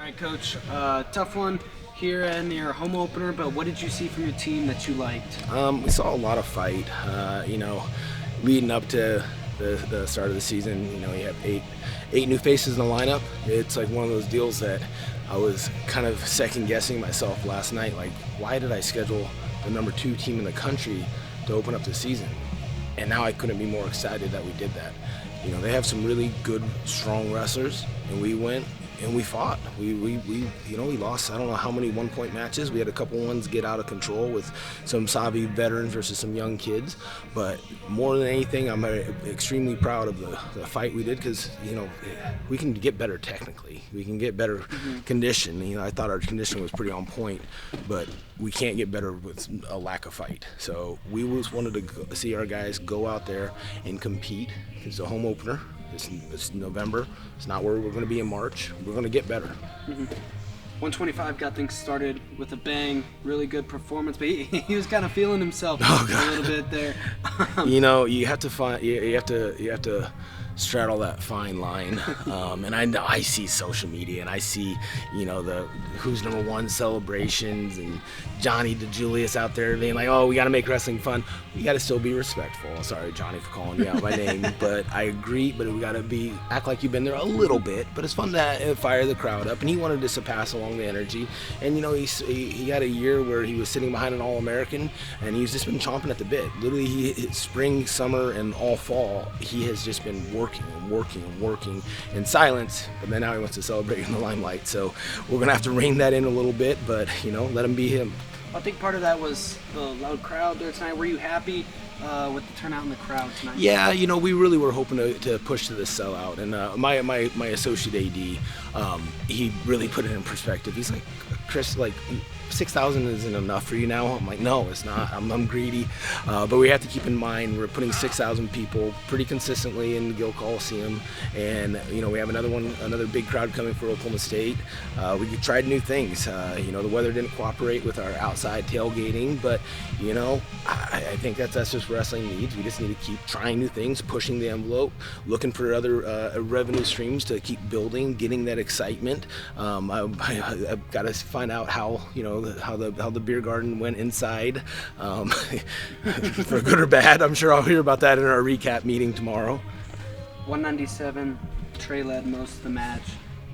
right, Coach. Tough one here in your home opener, but what did you see from your team that you liked? We saw a lot of fight. Leading up to the start of the season, you have eight new faces in the lineup. It's like one of those deals that I was kind of second guessing myself last night. Like, why did I schedule the number 2 team in the country to open up the season? And now I couldn't be more excited that we did that. They have some really good, strong wrestlers, and we went and we fought. We lost, I don't know how many one-point matches. We had a couple ones get out of control with some savvy veterans versus some young kids. But more than anything, I'm extremely proud of the fight we did because, we can get better technically. We can get better condition. I thought our condition was pretty on point, but we can't get better with a lack of fight. So we just wanted to see our guys go out there and compete. It's a home opener. It's November. It's not where we're going to be in March. We're going to get better. 125 got things started with a bang. Really good performance, but he was kind of feeling himself a little bit there. You have to straddle that fine line. And I see social media, and I see the who's number 1 celebrations, and Johnny DeJulius out there being like, oh, we got to make wrestling fun. We got to still be respectful. Sorry, Johnny, for calling you out by name, but I agree. But we got to act like you've been there a little bit. But it's fun to fire the crowd up, and he wanted to surpass along the energy. And he had a year where he was sitting behind an All-American, and he's just been chomping at the bit. Literally, spring, summer, and all fall, he has just been working in silence. But then now he wants to celebrate in the limelight. So we're gonna have to rein that in a little bit, but let him be him. I think part of that was the loud crowd there tonight. Were you happy with the turnout in the crowd tonight? Yeah, we really were hoping to push to the sellout, and my associate AD, he really put it in perspective. He's like, Chris, 6,000 isn't enough for you now? I'm like, no, it's not. I'm greedy. But we have to keep in mind we're putting 6,000 people pretty consistently in the Gill Coliseum. And, we have another big crowd coming for Oklahoma State. We tried new things. The weather didn't cooperate with our outside tailgating. But, I think that's just wrestling needs. We just need to keep trying new things, pushing the envelope, looking for other revenue streams to keep building, getting that excitement. I've got to find out how the beer garden went inside, for good or bad. I'm sure I'll hear about that in our recap meeting tomorrow. 197, Trey led most of the match,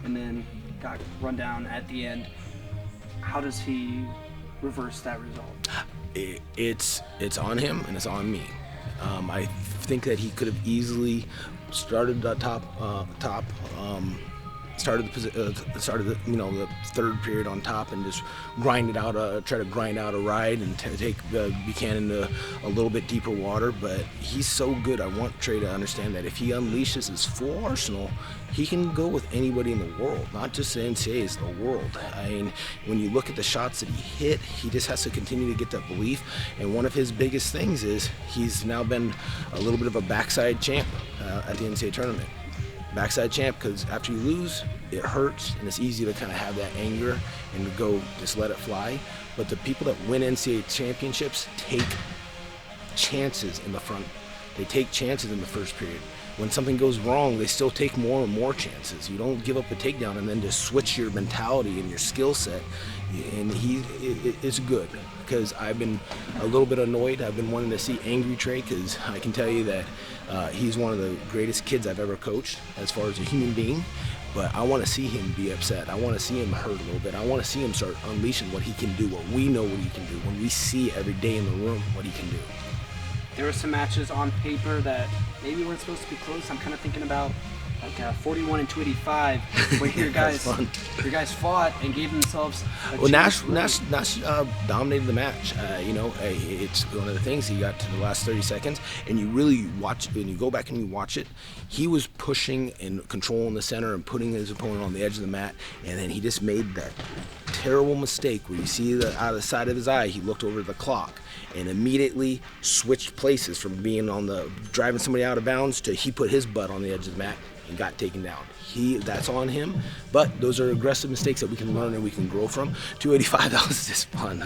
and then got run down at the end. How does he reverse that result? It's on him and it's on me. I think that he could have easily started the started the third period on top and just try to grind out a ride and take Buchanan to a little bit deeper water. But he's so good. I want Trey to understand that if he unleashes his full arsenal, he can go with anybody in the world, not just the NCAAs, the world. I mean, when you look at the shots that he hit, he just has to continue to get that belief. And one of his biggest things is he's now been a little bit of a backside champ at the NCAA tournament. Backside champ, because after you lose, it hurts, and it's easy to kind of have that anger and to go just let it fly. But the people that win NCAA championships take chances in the front. They take chances in the first period. When something goes wrong, they still take more and more chances. You don't give up a takedown and then just switch your mentality and your skill set. And it's good, because I've been a little bit annoyed. I've been wanting to see angry Trey, because I can tell you that he's one of the greatest kids I've ever coached as far as a human being. But I want to see him be upset. I want to see him hurt a little bit. I want to see him start unleashing what he can do, what we know what he can do, when we see every day in the room what he can do. There were some matches on paper that maybe weren't supposed to be close. I'm kind of thinking about 41 and 285, where your guys fought and gave themselves a chance. Nash dominated the match. It's one of the things. He got to the last 30 seconds, and you really watch it, and you go back and you watch it. He was pushing and controlling the center and putting his opponent on the edge of the mat, and then he just made that terrible mistake where you see out of the side of his eye, he looked over the clock and immediately switched places from being driving somebody out of bounds to he put his butt on the edge of the mat and got taken down. That's on him, but those are aggressive mistakes that we can learn and we can grow from. 285, that was just fun.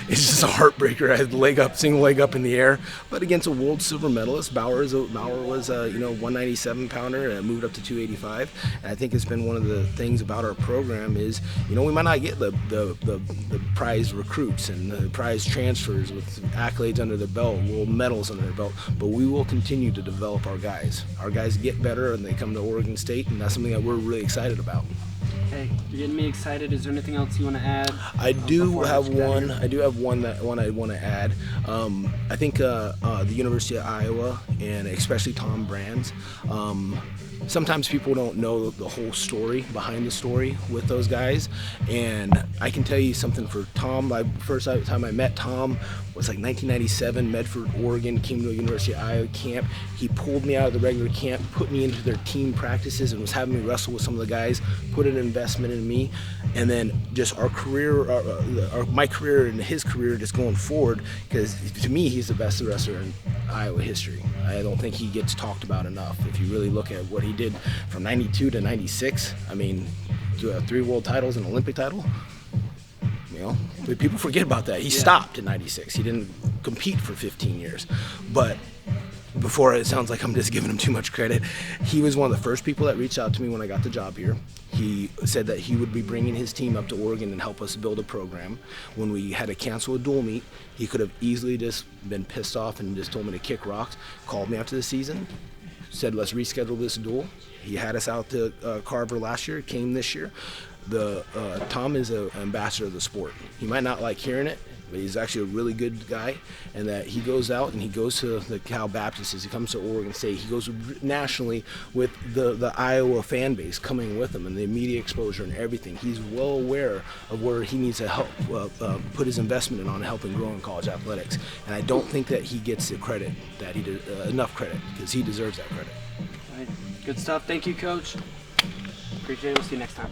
It's just a heartbreaker. I had the leg up, single leg up in the air, but against a world silver medalist. Bauer was 197 pounder and moved up to 285. And I think it's been one of the things about our program is, we might not get the prize recruits and the prize transfers with accolades under their belt, world medals under their belt, but we will continue to develop our guys. Our guys get better and they come to Oregon State, and that's something that we're really excited about. Hey, you're getting me excited. Is there anything else you want to add? I do have one I want to add. I think the University of Iowa, and especially Tom Brands, sometimes people don't know the whole story behind the story with those guys, and I can tell you something for Tom. The first time I met Tom was like 1997, Medford, Oregon. Came to a University of Iowa camp. He pulled me out of the regular camp, put me into their team practices, and was having me wrestle with some of the guys, put an investment in me, and then just our career, my career and his career just going forward, because to me he's the best wrestler in Iowa history. I don't think he gets talked about enough. If you really look at what he did from 92 to 96, I mean, 3 world titles and an Olympic title. People forget about that. He stopped in 96. He didn't compete for 15 years. But before it sounds like I'm just giving him too much credit, he was one of the first people that reached out to me when I got the job here. He said that he would be bringing his team up to Oregon and help us build a program. When we had to cancel a dual meet, he could have easily just been pissed off and just told me to kick rocks, called me after the season, said let's reschedule this duel. He had us out to Carver last year, came this year. Tom is an ambassador of the sport. He might not like hearing it, but he's actually a really good guy, and that he goes out and he goes to the Cal Baptists, he comes to Oregon State, he goes nationally with the Iowa fan base coming with him and the media exposure and everything. He's well aware of where he needs to help put his investment in on helping grow in college athletics, and I don't think that he gets the credit that he did, enough credit, because he deserves that credit. All right. Good stuff. Thank you, Coach. Appreciate it. We'll see you next time.